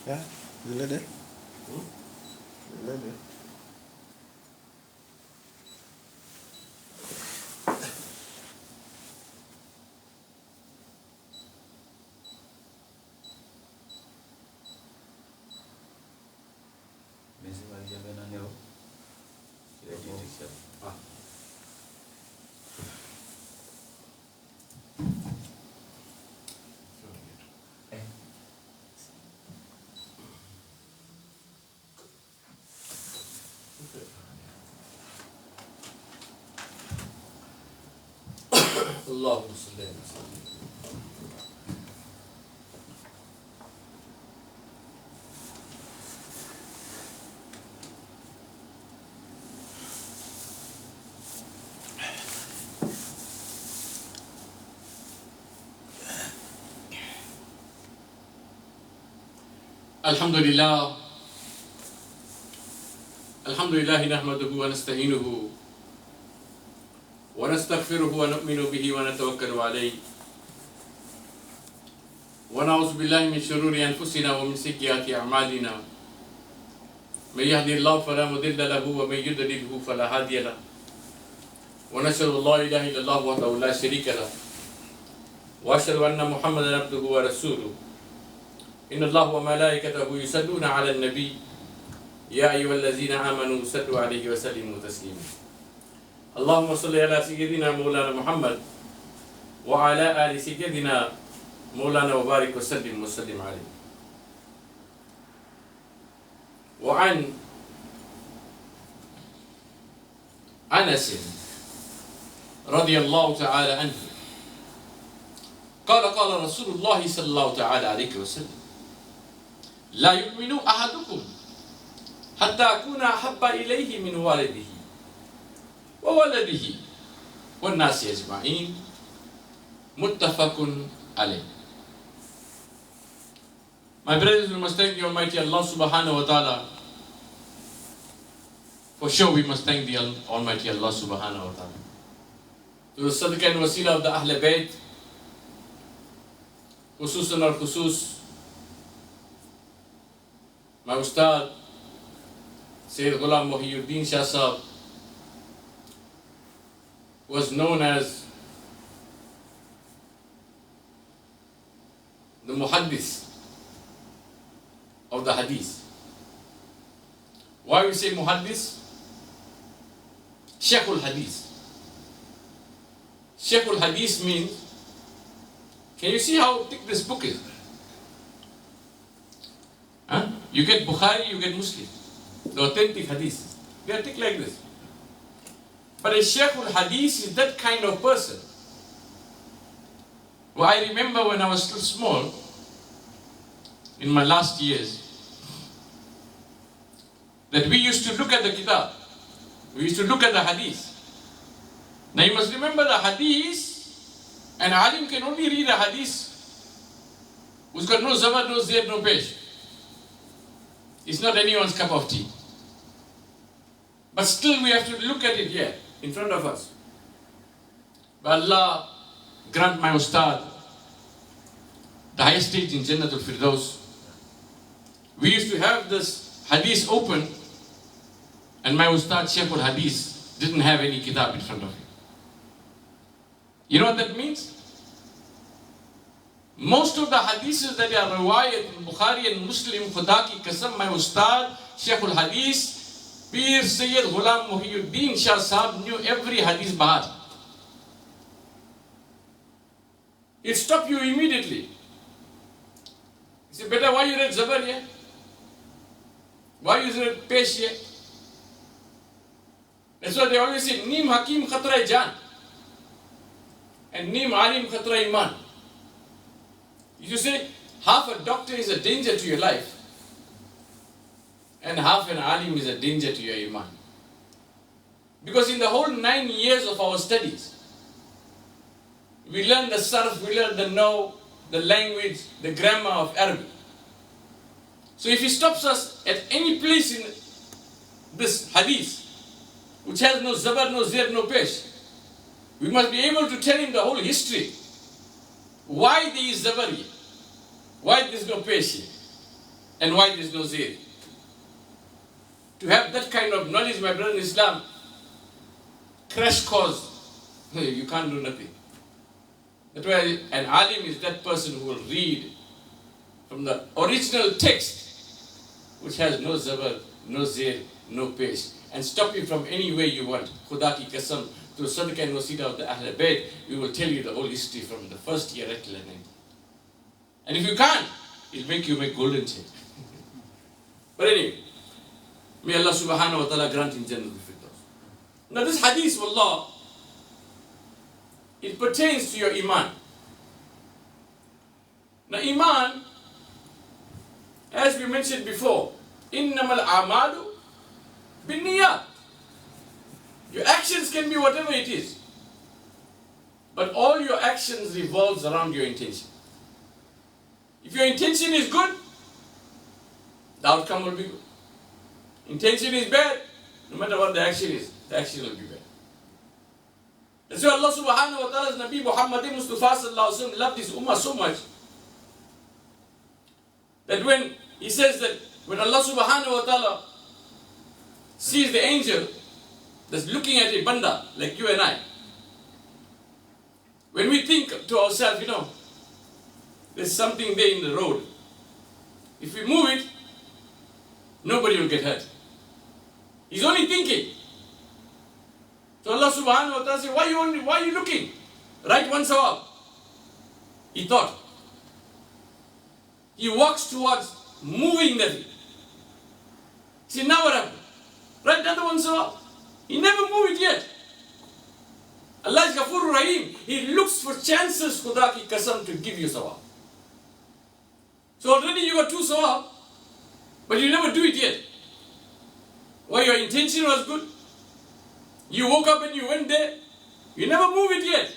Ya, dile de. Dile de. اللهم صل على سيدنا الحمد لله نحمده ونستعينه ونستغفره ونؤمن به ونتوكل عليه ونعوذ بالله من شرور أنفسنا ومن سيئات أعمالنا من يهده الله فلا مضل له ومن يضلل فلا هادي له ونشهد أن لا إله إلا الله وحده لا شريك له وأشهد أن محمدا عبده ورسوله إن الله وملائكته يصلون على النبي يا أيها الذين آمنوا صلوا عليه وسلموا تسليما اللهم صل على سيدنا مولانا محمد وعلى آل سيدنا مولانا وبارك وسلم عليه وعن أنس رضي الله تعالى عنه قال رسول الله صلى الله تعالى عليه وسلم لا يؤمن أحدكم حتى أكون أحب إليه من والده وولده والناس أجمعين متفق عليه. My brothers, we must thank the Almighty Allah subhanahu wa ta'ala. For sure we must thank the Almighty Allah subhanahu wa ta'ala. To the sadaqah and wasila of the Ahl Bayt, khususan al khusus my Ustad Sayyid Muhayyuddeen Shah saheb was known as the muhaddith of the Hadith. Why we say muhaddith? Shaykhul Hadith. Shaykhul Hadith means, can you see how thick this book is? Huh? You get Bukhari, you get Muslim, the authentic Hadith. They are thick like this. But a Shaykhul Hadith is that kind of person. Well, I remember when I was still small, in my last years, that we used to look at the kitab. We used to look at the Hadith. Now you must remember the Hadith, an alim can only read a Hadith who's got no zabar, no ziaee, no pesh. It's not anyone's cup of tea. But still we have to look at it here, in front of us. But Allah grant my Ustad the highest stage in Jannatul Firdaus. We used to have this Hadith open, and my Ustad Shaykhul Hadith didn't have any kitab in front of him. You know what that means? Most of the hadiths that are riwayat in Bukhari and Muslim, Khuda ki qasam, my Ustad Shaykhul Hadith Pir Sayyid Ghulam Muhayyuddeen Shah saheb knew every hadith by heart. It stopped you immediately. You say, beta, why you read Zabar here? Why you read Pesh here? That's why they always say, Neem Hakim Khatra Jan and Neem Alim Khatra Iman. You say, half a doctor is a danger to your life and half an alim is a danger to your iman. Because in the whole 9 years of our studies, we learn the sarf, we learn the naw, the language, the grammar of Arabic. So if he stops us at any place in this hadith, which has no zabar, no ziaee, no pesh, we must be able to tell him the whole history. Why there is zabar here? Why there is no pesh here? and why there is no ziaee. To have that kind of knowledge, my brother in Islam, crash course, you can't do nothing. That's why an alim is that person who will read from the original text, which has no zabar, no ziaee, no pesh, and stop you from any way you want. Khuda ki qasam, through sadaqah and wasita of the Ahl Bayt, we will tell you the whole history from the first year right till the 90th. And if you can't, it'll make you make golden chain. But anyway, may Allah subhanahu wa ta'ala grant in Jannah al-Firdaus. Now this hadith, wallah, it pertains to your imaan. Now imaan, as we mentioned before, innamal a'malu binniyat. Your actions can be whatever it is, but all your actions revolves around your intention. If your intention is good, the outcome will be good. Intention is bad, no matter what the action is, the action will be bad. That's why Allah subhanahu wa ta'ala's Nabi Muhammadin Mustafa sallallahu alaihi wasallam loved his ummah so much that when he says that when Allah subhanahu wa ta'ala sees the angel that's looking at a banda like you and I, when we think to ourselves, you know, there's something there in the road. If we move it, nobody will get hurt. He's only thinking. So Allah subhanahu wa ta'ala says, why are you looking? Write one sawab. He thought. He walks towards moving that. See, now what happened? Write another one sawab. He never moved it yet. Allah is Ghafurur Rahim. He looks for chances, Khuda ki qasam, to give you sawab. So already you got 2 sawab, but you never do it yet. Why? Your intention was good. You woke up and you went there. You never move it yet.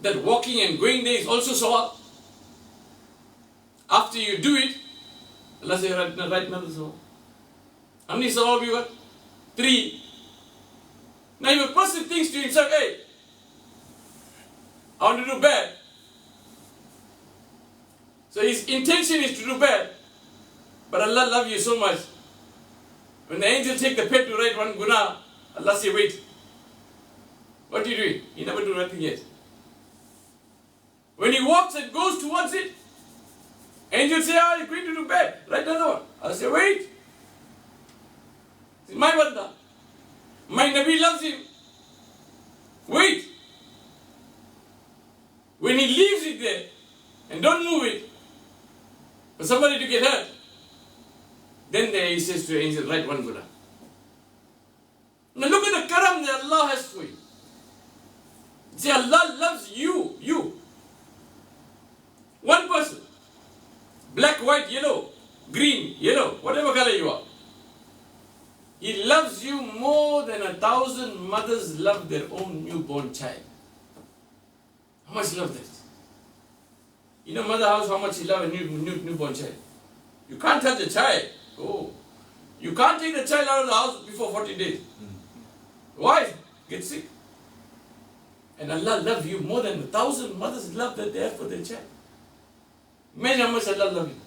That walking and going there is also sawab. After you do it, Allah says, write another sawab. How many sawab you got? 3. Now if a person thinks to himself, hey, I want to do bad. So his intention is to do bad. But Allah loves you so much. When the angel take the pen to write one guna, Allah say, wait. What are you doing? He never do nothing yet. When he walks and goes towards it, angel say, you're going to do bad. Write another one. Allah say, wait. It's my banda. My Nabi loves him. Wait. When he leaves it there and don't move it for somebody to get hurt, then there he says to the angel, write one guna. Now look at the karam that Allah has for you. Say, Allah loves you. You. One person. Black, white, yellow, green, yellow, whatever color you are. He loves you more than 1,000 mothers love their own newborn child. How much love that? You know, mother house, how much he loves a newborn child. You can't touch the child. Oh, you can't take the child out of the house before 40 days. Why? Get sick. And Allah loves you more than 1,000 mothers love that they have for their child. Imagine how much Allah loves you.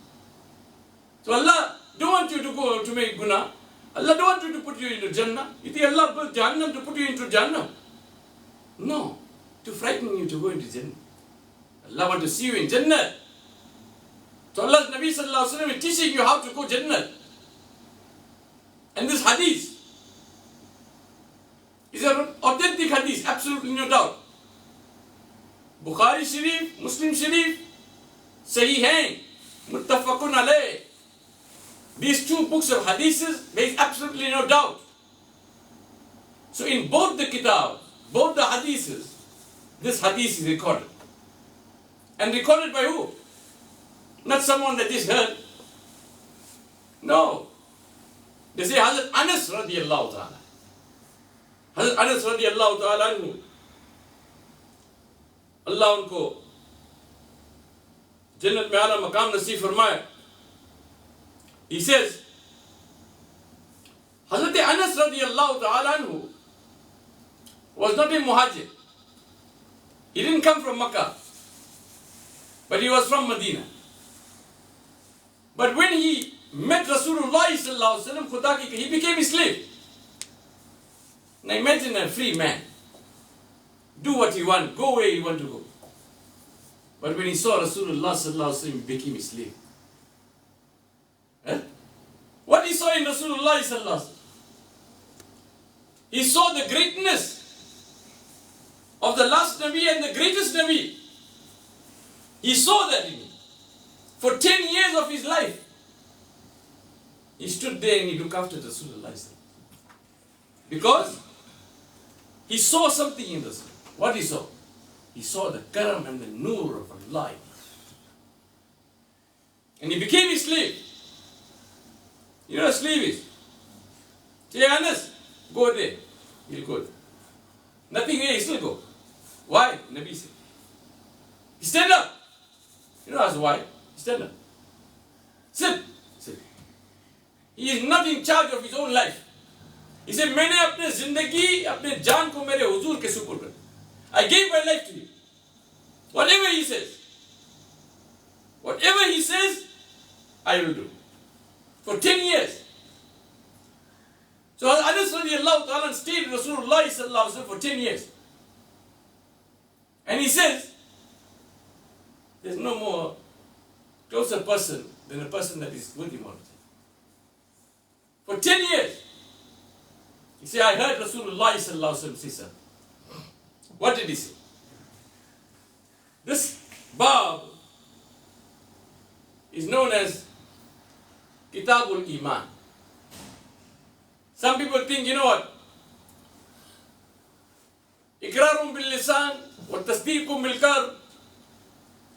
So Allah don't want you to go to make guna. Allah don't want you to put you into Jannah. You think Allah built Jahannam to put you into Jannah? No. To frighten you to go into Jannah. Allah wants to see you in Jannah. So Allah's Nabi sallallahu alaihi wasallam is teaching you how to go Jannah. And this hadith is an authentic hadith, absolutely no doubt. Bukhari Sharif, Muslim Sharif, Sahihain, Muttafaqun alayh. These 2 books of hadiths, there is absolutely no doubt. So in both the kitab, both the hadiths, this hadith is recorded. And recorded by who? Not someone that just heard. No. They say Hazrat Anas radiyallahu ta'ala. Hazrat Anas radiyallahu ta'ala anhu. Allah unko Jannat mein aala maqam naseeb farmaya. He says, Hazrat Anas radiyallahu ta'ala anhu was not a muhajir. He didn't come from Makkah, but he was from Medina. But when he met Rasulullah sallallahu alaihi wasallam, Khuda ki, he became a slave. Now imagine a free man. Do what he want, go where he want to go. But when he saw Rasulullah sallallahu alaihi wasallam, he became a slave. What he saw in Rasulullah sallallahu alaihi wasallam? He saw the greatness of the last Nabi and the greatest Nabi. He saw that in him. For 10 years of his life, he stood there and he looked after Rasulullah. Because he saw something in Rasul. What he saw? He saw the karam and the nur of Allah. And he became his slave. You know what a slave is? Say, Anas, go there. He'll go there. Nothing there, he still go. Why? Nabi said. He stand up. You know why? He stand up. Sit. Sit. He is not in charge of his own life. He said, मैंने अपने जिंदगी, अपने जान को मेरे हुजूर के सुपुर्द कर. I gave my life to him. Whatever he says. Whatever he says, I will do. For 10 years. So Anas radiallahu ta'ala stayed with Rasulullah sallallahu alaihi wasallam for 10 years. And he says, there's no more closer person than a person that is with him all the time. For 10 years. He said, I heard Rasulullah sallallahu alaihi wasallam say something. What did he say? This bab is known as Kitabul Iman. Some people think, you know what? Iqrarum bil lisan wa tasdeequm bil qalb.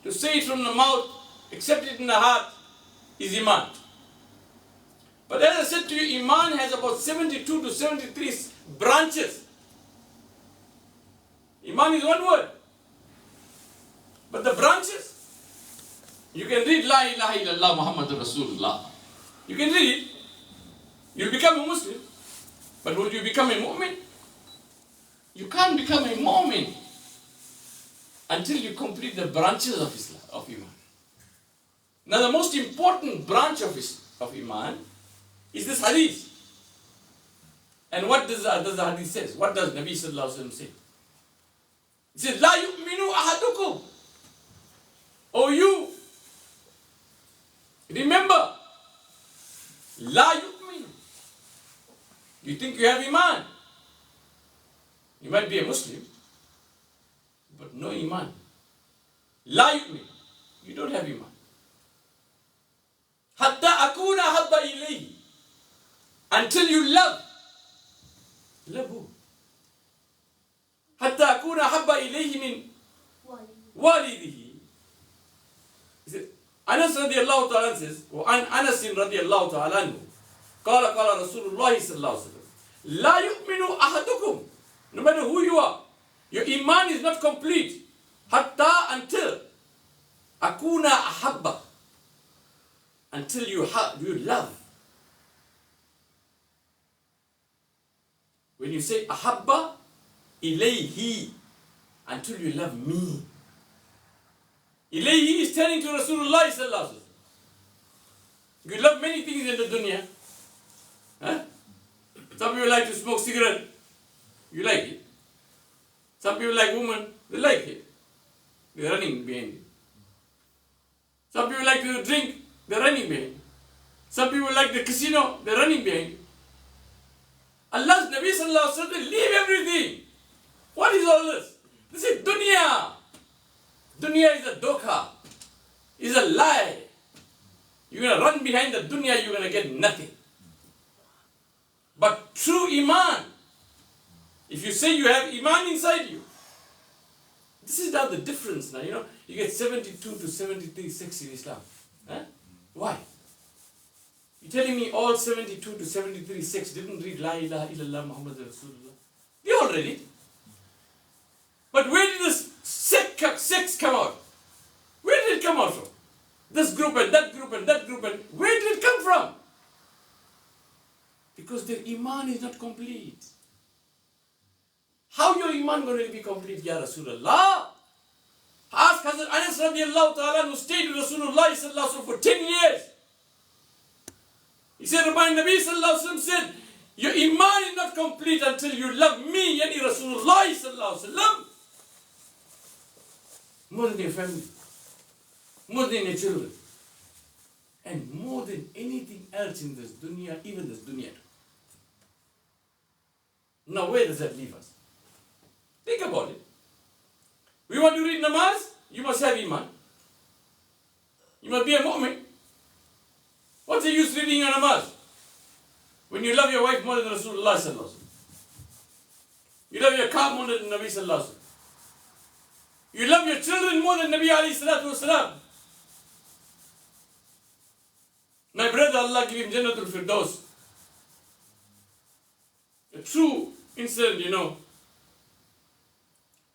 To say it from the mouth, accept it in the heart, is iman. But as I said to you, iman has about 72 to 73 branches. Iman is one word. But the branches, you can read La ilaha illallah Muhammadur Rasulullah. You can read it. You'll become a Muslim. But will you become a mu'min? You can't become a mu'min until you complete the branches of Islam, of iman. Now the most important branch of iman is this hadith. And what does the hadith say? What does Nabi sallallahu alaihi wasallam say? He says, La yu'minu ahadukum. Oh you, remember, La yu'minu. You think you have iman. You might be a Muslim, but no iman. La yu'minu. You don't have iman. Hatta akuna habba ilayhi. Until you love. Love who? Hatta akuna habba ilayhi min walidihi. Anas radiallahu ta'ala says, وعن أنس رضي الله تعالى عنه قال قال رسول الله صلى الله عليه وسلم لا يؤمن أحدكم. No matter who you are, your iman is not complete hatta until akuna ahabba, until you love. When you say ahabba ilayhi, until you love me. Ilayhi is telling to Rasulullah sallallahu alaihi wasallam. You love many things in the dunya. Huh? Some people like to smoke cigarette. You like it. Some people like women. They like it. They're running behind it. Some people like to drink. They're running behind it. Some people like the casino. They're running behind it. Allah's Nabi sallallahu alaihi wasallam, leave everything. What is all this? This is dunya. Dunya is a dokha. Is a lie. You're going to run behind the dunya, you're going to get nothing. But true iman, if you say you have iman inside you, this is now the difference now, you know. You get 72 to 73 sects in Islam. Huh? Why? You're telling me all 72 to 73 sects didn't read La ilaha illallah Muhammad Rasulullah? They all read it. But where did this sects come out? Where did it come out from? This group and that group and that group, and where did it come from? Because their iman is not complete. How your iman going to be complete, Ya Rasulullah? Ask Hazrat Anas radiallahu ta'ala who stayed with Rasulullah sallallahu alaihi wasallam for 10 years. He said, Rabbi Nabi sallallahu alaihi wasallam said, your iman is not complete until you love me, yani Rasulullah sallallahu alaihi wasallam, more than your family, more than your children, and more than anything else in this dunya, even this dunya. Now where does that leave us? Think about it. We want to read namaz, you must have iman. You must be a mu'min. What's the use reading your namaz when you love your wife more than Rasulullah sallallahu alaihi wasallam? You love your car more than Nabi sallallahu alaihi wasallam. You love your children more than Nabi alayhi salatu wasalam. My brother, Allah give him Jannatul Firdaus. A true incident, you know.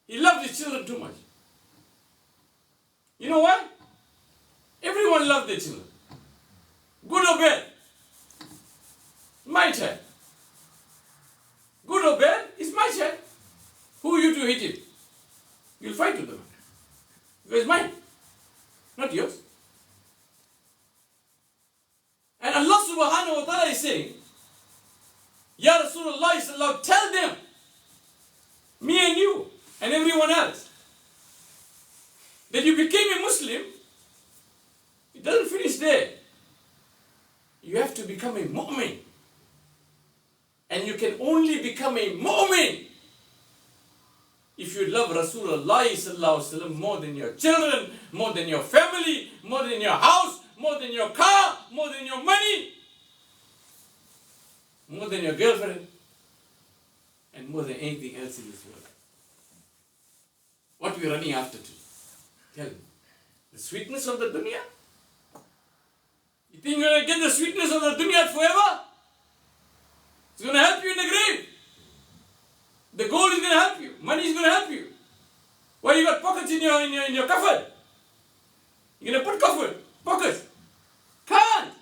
He loved his children too much. You know why? Everyone loved their children. Good or bad. My child. Good or bad is my child. Who are you to hate him? You'll fight with them. Because it's mine, not yours. And Allah subhanahu wa ta'ala is saying, Ya Rasulullah sallallahu, tell them, me and you and everyone else, that you became a Muslim. It doesn't finish there. You have to become a mu'min. And you can only become a mu'min if you love Rasulullah sallallahu alaihi wasallam more than your children, more than your family, more than your house, more than your car, more than your money, more than your girlfriend, and more than anything else in this world. What are we running after to? Tell me. The sweetness of the dunya? You think you're going to get the sweetness of the dunya forever? It's going to help you in the grave. The gold is going to help you. Money is going to help you. Why you got pockets in your coffin? You're going to put coffin, pockets. Can't.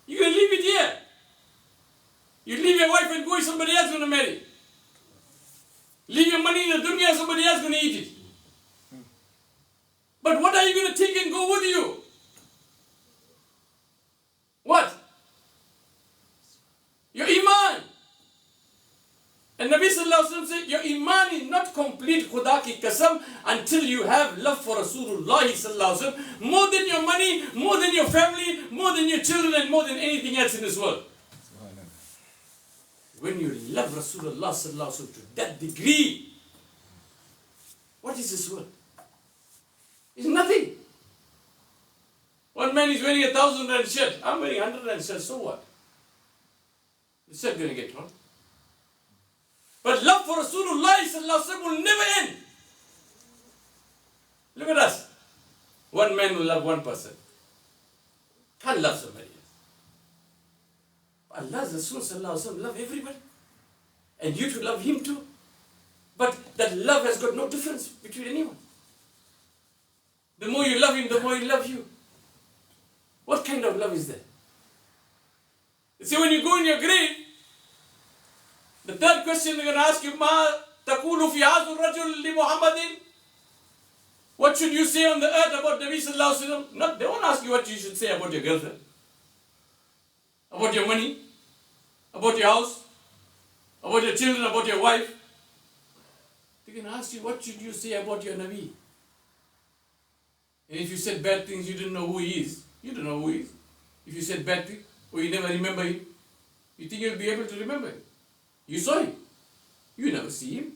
You're going to leave it here. You leave your wife and go, somebody else going to marry. Leave your money in the dunya, somebody else going to eat it. But what are you going to take and go with you? What? Your imaan. And Nabi sallallahu alaihi wasallam said, your iman is not complete, khuda ki qasam, until you have love for Rasulullah sallallahu alaihi wasallam more than your money, more than your family, more than your children, and more than anything else in this world. When you love Rasulullah sallallahu alaihi wasallam to that degree, what is this world? It's nothing. One man is wearing 1,000 rand shirt. I'm wearing 100 rand shirt, so what? The shirt going to get torn. But love for Rasulullah sallallahu alaihi wasallam will never end. Look at us. One man will love one person. Can't love somebody else. Allah's Rasul sallallahu alaihi wasallam love everybody. And you to love him too. But that love has got no difference between anyone. The more you love him, the more he loves you. What kind of love is that? You see, when you go in your grave, the third question they're going to ask you, Ma taqulu fi hadha ar-rajul li Muhammadin? What should you say on the earth about Nabi sallallahu alaihi wasallam? Not, they won't ask you what you should say about your girlfriend, about your money, about your house, about your children, about your wife. They're going to ask you, what should you say about your Nabi? And if you said bad things, you didn't know who he is. You don't know who he is. If you said bad things, or you never remember him, you think you'll be able to remember him. You saw him. You never see him.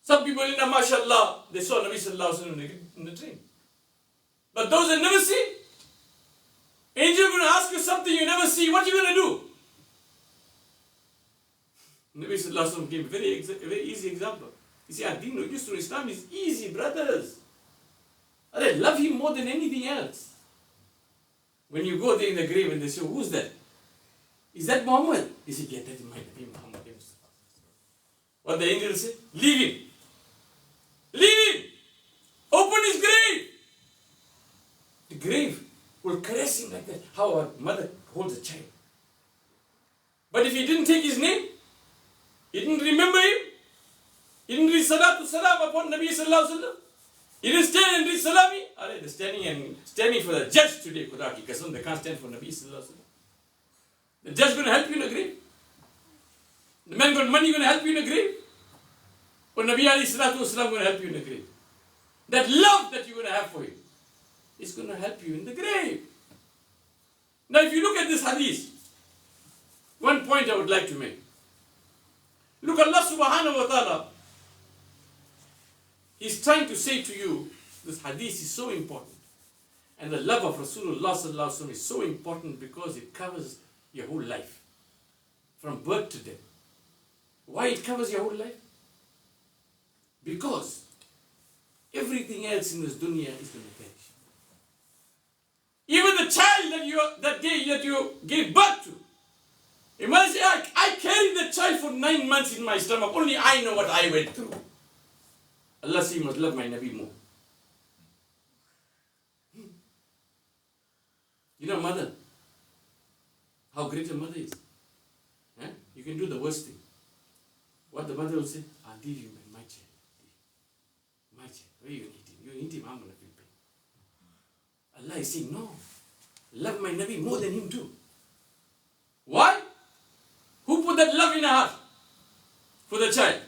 Some people in the mashallah, they saw Nabi sallallahu alaihi wasallam in the train. But those that never see, angel going to ask you something you never see, what are you going to do? Nabi sallallahu alaihi wasallam gave a very easy example. He said, Ad-Deen Yusrun, Islam is easy, brothers. I love him more than anything else. When you go there in the grave and they say, who's that? Is that Muhammad? He said, yeah, that is my Nabi Muhammad. What the angel said? Leave him. Leave him. Open his grave. The grave will caress him like that. How a mother holds a child. But if he didn't take his name, he didn't remember him, he didn't read salatu salam upon Nabi sallallahu alaihi wasallam, He didn't stand and read salami. They're standing for the judge today, Khuda ki kasam, they can't stand for Nabi sallallahu alaihi wasallam. The judge going to help you in the grave? The man got money going to help you in the grave? Or Nabi alayhi salatu wasallam going to help you in the grave? That love that you're going to have for him is going to help you in the grave. Now if you look at this hadith, one point I would like to make. Look, Allah subhanahu wa ta'ala, He's trying to say to you, this hadith is so important. And the love of Rasulullah sallallahu alaihi wasallam is so important because it covers your whole life. From birth to death. Why it covers your whole life? Because everything else in this dunya is going to perish. Even the child that you gave birth to. Imagine, I carried the child for 9 months in my stomach. Only I know what I went through. Allah says you must love my Nabi more. You know mother, how great a mother is. You can do the worst thing. What the mother will say, I'll give you my child. My child. Where are you going to eat him? You eat him, I'm going to feel pain. Allah is saying, no. Love my Nabi more than him too. Why? Who put that love in her heart? For the child.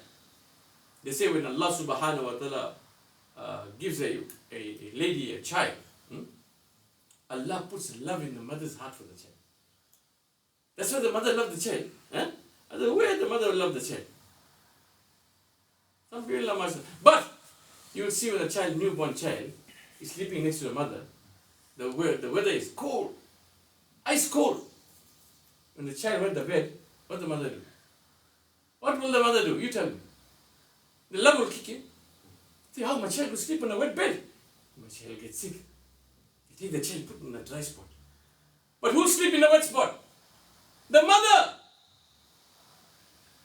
They say when Allah subhanahu wa ta'ala gives a lady a child, Allah puts love in the mother's heart for the child. That's why the mother loved the child. Where the mother will love the child? Some people love myself. But you will see when a child, newborn child, is sleeping next to the mother, the weather is cold. Ice cold. When the child went to bed, what the mother do? What will the mother do? You tell me. The love will kick in. See how my child will sleep on a wet bed. My child gets sick. You take the child, put in a dry spot. But who sleep in a wet spot? The mother.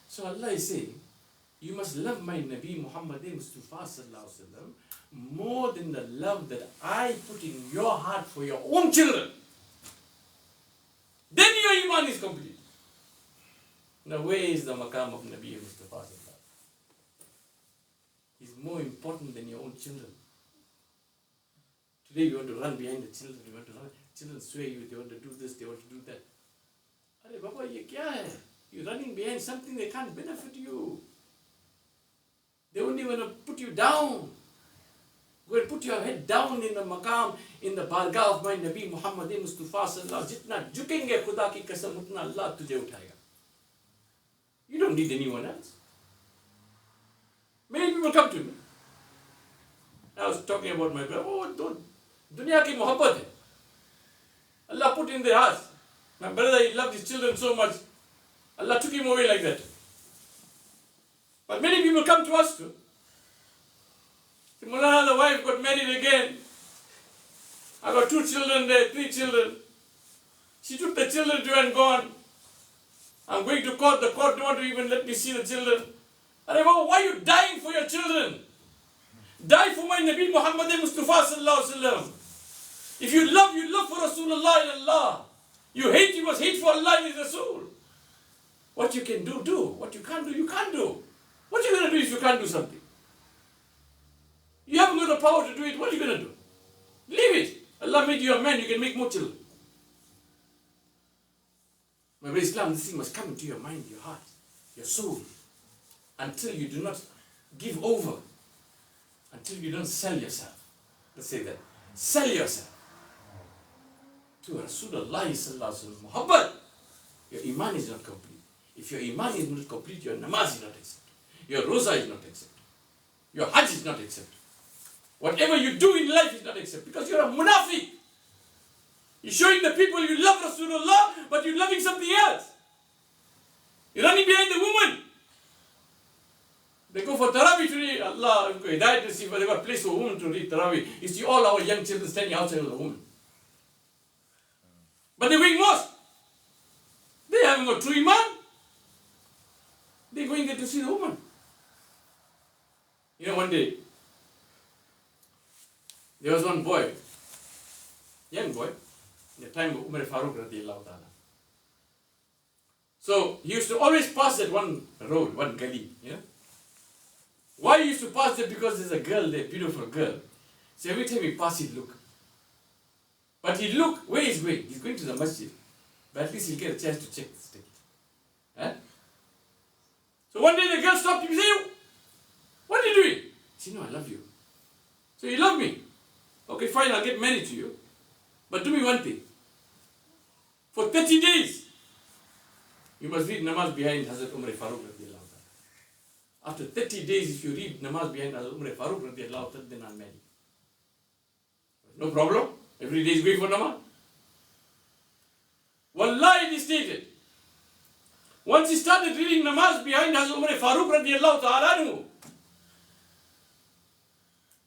So Allah is saying, you must love my Nabi Muhammad Mustafa sallallahu alaihi wasallam more than the love that I put in your heart for your own children. Then your iman is complete. Now where is the maqam of Nabi Mustafa sallallahu alaihi wasallam? He's more important than your own children. Today you want to run behind the children, you want to run. Children sway you, they want to do this, they want to do that. Arey Baba, ye kya hai? You're running behind something that can't benefit you. They only want to put you down. Go and put your head down in the maqam, in the bargah of my Nabi Muhammad Mustafa sallallahu alaihi wasallam. Jitna jukenge Khuda ki kasam, utna Allah tujhe uthayega. You don't need anyone else. Many people come to me. I was talking about my brother. Oh, don't. Dunya ki muhabbat hai. Allah put in their hearts. My brother, he loved his children so much. Allah took him away like that. But many people come to us too. Say, Mulana, the wife got married again. I got 2 children there, 3 children. She took the children to and gone. I'm going to court. The court don't want to even let me see the children. Arey Baba, why are you dying for your children? Die for my Nabi Muhammad Mustafa sallallahu alaihi wasallam. If you love for Rasulullah and Allah. You hate, you must hate for Allah and His Rasul. What you can do, do. What you can't do, you can't do. What are you going to do if you can't do something? You haven't got the power to do it, what are you going to do? Leave it. Allah made you a man, you can make more children. My brother Islam, this thing must come into your mind, your heart, your soul. Until you do not give over. Until you don't sell yourself. Let's say that. Sell yourself. To Rasulullah sallallahu alaihi wasallam. Muhammad. Your iman is not complete. If your iman is not complete, your namaz is not accepted. Your roza is not accepted. Your hajj is not accepted. Whatever you do in life is not accepted. Because you're a munafiq. You're showing the people you love Rasulullah, but you're loving something else. You're running behind the woman. They go for Tarawih today. Allah, hidayat receive, but they got a place for women to read Tarawih. You see all our young children standing outside of the woman. But they're going mosque. They haven't got true iman. They're going there to see the woman. You know, one day, there was one boy, young boy, in the time of Umar Farooq radiallahu ta'ala. So, he used to always pass that one gully, you know. Why he used to pass there? Because there's a girl there, beautiful girl. So every time he passed, he'd look. But he'd look, where is going? He's going to the masjid. But at least he'll get a chance to check this thing. Huh? So one day the girl stopped him and said, what are you doing? He said, no, I love you. So you love me? Okay, fine, I'll get married to you. But do me one thing. For 30 days, you must read namaz behind Hazrat Umar Farooq radiallahu ta'ala. After 30 days, if you read namaz behind Hazrat Umar Farooq radiallahu ta'ala, then I'll marry you. No problem. Every day is going for namaz. Wallahi, he stated. Once he started reading namaz behind Hazrat Umar Farooq radiallahu ta'ala,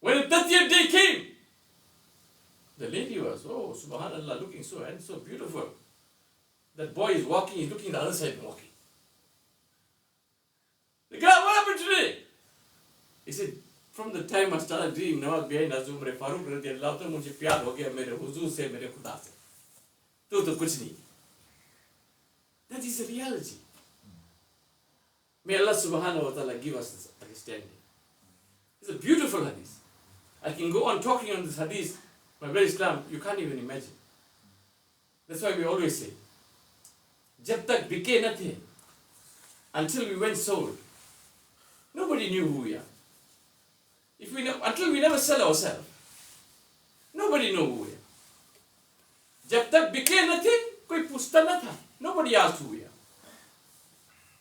when the 30th day came, the lady was, oh, subhanallah, looking so and so beautiful. That boy is walking, he's looking the other side and walking. The guy, what happened today? He said, from the time I started reading namaz behind Hazrat Umar Farooq radiallahu ta'ala, मुझे प्यार हो गया मेरे हुजूर से, मेरे खुदा से. तो कुछ नहीं. That is the reality. May Allah subhanahu wa ta'ala give us this understanding. It's a beautiful hadith. I can go on talking on this hadith, my brother Islam, you can't even imagine. That's why we always say, jab tak bike na the, until we went sold, nobody knew who we are. Until we never sell ourselves, nobody knew who we are. Jab tak bike na the, koi puchta na tha. Nobody asked who we are.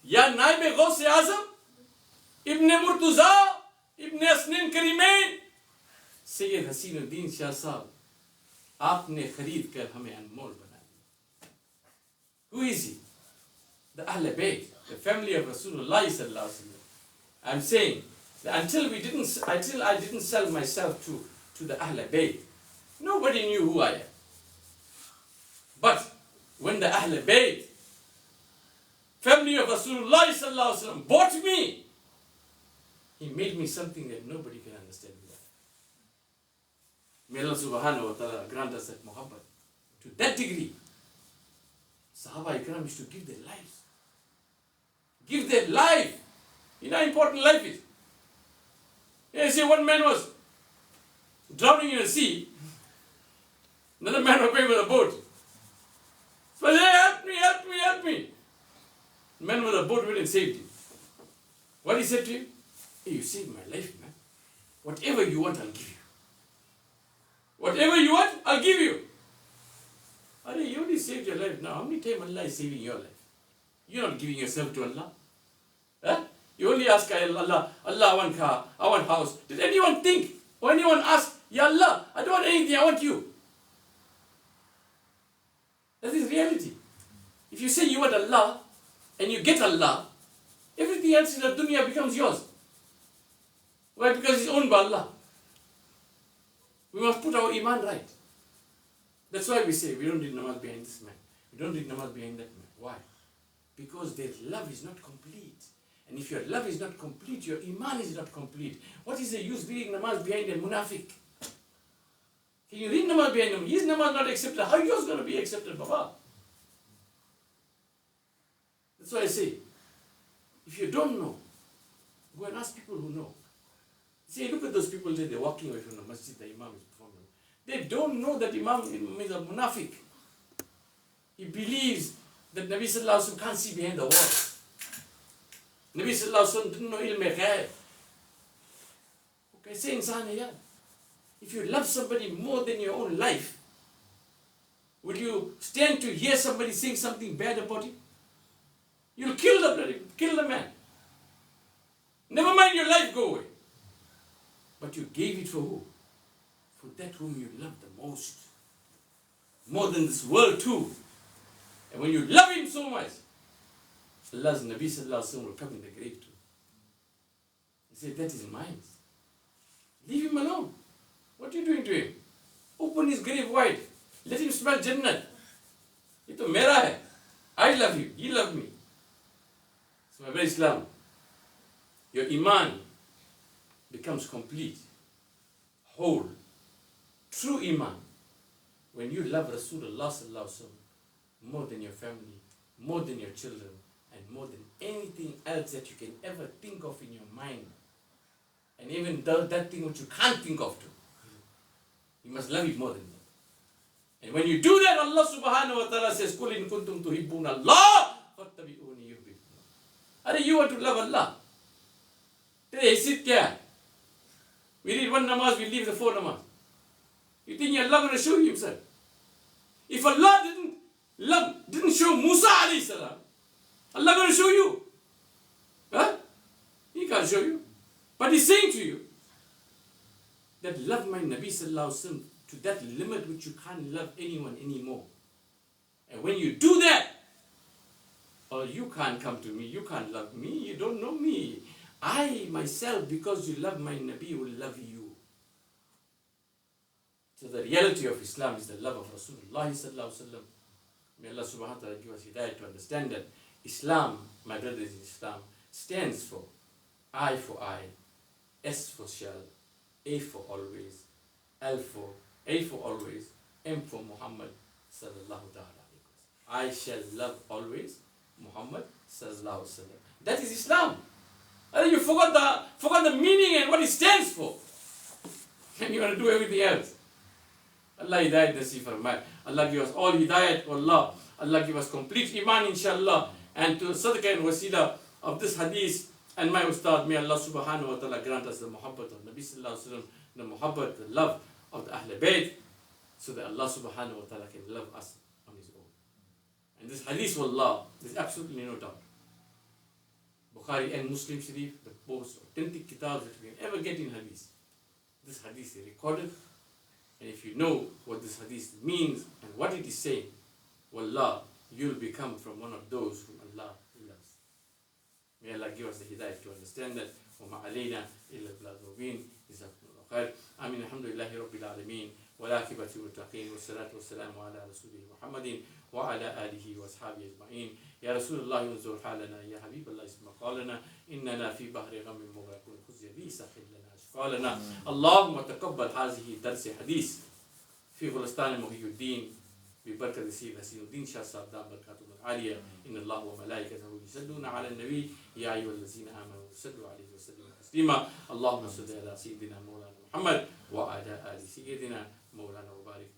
Ya naib Ghaus Azam, Ibn Murtuza, Ibn Asnin Karimain, Sayyid Hasinuddin Shah Saheb, aapne khareed kar hame anmol bana diya. Who is he? The Ahl Bayt, the family of Rasulullah sallallahu alaihi wasallam. I'm saying that until I didn't sell myself to the Ahl Bayt, nobody knew who I am. But when the Ahl Bayt, family of Rasulullah sallallahu alaihi wasallam, bought me, he made me something that nobody can understand without. May Allah subhanahu wa ta'ala grant us that muhabbat. To that degree, Sahaba Ikram used to give their lives. Give their life. You know how important life is. Yeah, you see, one man was drowning in the sea. Another man was going with a boat. So I said, help me, help me, help me. The man with a boat went and saved him. What he said to him? Hey, you saved my life, man. Whatever you want, I'll give you. Whatever you want, I'll give you. Are you only saved your life now. How many times Allah is saving your life? You're not giving yourself to Allah. Huh? You only ask Allah, Allah, I want car, I want house. Did anyone think or anyone ask, Ya Allah, I don't want anything, I want you? That is reality. If you say you want Allah and you get Allah, everything else in the dunya becomes yours. Why? Because it's owned by Allah. We must put our imaan right. That's why we say we don't read namaz behind this man. We don't read namaz behind that man. Why? Because their love is not complete. And if your love is not complete, your imaan is not complete. What is the use reading namaz behind a munafiq? Can you read namaz behind him? His namaz not accepted. How yours going to be accepted, Baba? That's why I say, if you don't know, go and ask people who know. See, look at those people there, they're walking away from the masjid, the imam is performing. They don't know that imam is a munafiq. He believes that Nabi sallallahu alaihi wasallam can't see behind the wall. Nabi sallallahu alaihi wasallam didn't know ilm ghaib. Okay, say insan hai yaar. If you love somebody more than your own life, would you stand to hear somebody saying something bad about you? You'll kill the man. Never mind your life go away. But you gave it for who? For that whom you love the most. More than this world too. And when you love him so much, Allah's Nabi sallallahu alaihi wasallam will come in the grave too. He said, that is mine. Leave him alone. What are you doing to him? Open his grave wide. Let him smell Jannat. Ye to mera hai. I love you. He loved me. So my brother Islam, your iman becomes complete, whole, true iman, when you love Rasulullah sallallahu alaihi wasallam more than your family, more than your children, and more than anything else that you can ever think of in your mind, and even that thing which you can't think of too. You must love it more than that. And when you do that, Allah subhanahu wa ta'ala says, قُلْ إِن كُنْتُمْ تُحِبُّونَ اللَّهَ فَاتَّبِعُونِي يُحْبِبْكُمْ. Are you want to love Allah? Today, sit there. We read one namaz, we leave the 4 namaz. You think Allah going to show you himself? If Allah didn't show Musa alayhi salam, Allah going to show you? Huh? He can't show you. But he's saying to you that love my Nabi sallallahu alaihi wasallam to that limit which you can't love anyone anymore. And when you do that, oh, you can't come to me, you can't love me, you don't know me. I myself, because you love my Nabi, will love you. So the reality of Islam is the love of Rasulullah sallallahu alaihi wasallam. May Allah subhanahu wa ta'ala give us hidayah to understand that Islam, my brothers in Islam, stands for I for I, S for shall, A for always, A for always, M for Muhammad sallallahu ta'ala. I shall love always Muhammad sallallahu alaihi wasallam. That is Islam. You forgot the meaning and what it stands for. And you want to do everything else. Allah hidayat nasib farmay. Allah give us all hidayat, Allah. Allah give us complete imaan, inshallah. And to sadaqah and wasila of this hadith and my ustad, may Allah subhanahu wa ta'ala grant us the muhabbat of Nabi sallallahu alaihi wasallam, the muhabbat, the love of the Ahl Bayt, so that Allah subhanahu wa ta'ala can love us on his own. And this hadith, wallah, there's absolutely no doubt. Bukhari and Muslim Sharif, the most authentic kitabs that we can ever get in hadith. This hadith is recorded, and if you know what this hadith means and what it is saying, wallah, you'll become from one of those whom Allah loves. May Allah give us the hidayah to understand that. وَمَا عَلَيْنَا إِلَّا الْبَلَاغُ الْمُبِينُ. جزاكم الله خير. آمين. الحمد لله رب العالمين والعاقبة للمتقين والصلاة والسلام على رسوله محمد وعلى آله وأصحابه أجمعين. يا رسول الله انظر حالنا، يا حبيب الله اسمع قالنا، إننا في بحر غم مغرقون خذ يدي ساحل لنا أشقالنا. اللهم تقبل هذه درس حديث في ghulestaana muhayyuddeen ببركة سيد حسين الدين شاه صاحب دام بركاته العالية. إن الله وملائكته يصلون على النبي يا أيها الذين آمنوا صلوا عليه وسلموا تسليما. اللهم صل على سيدنا مولانا محمد وعلى آل سيدنا مولانا وبارك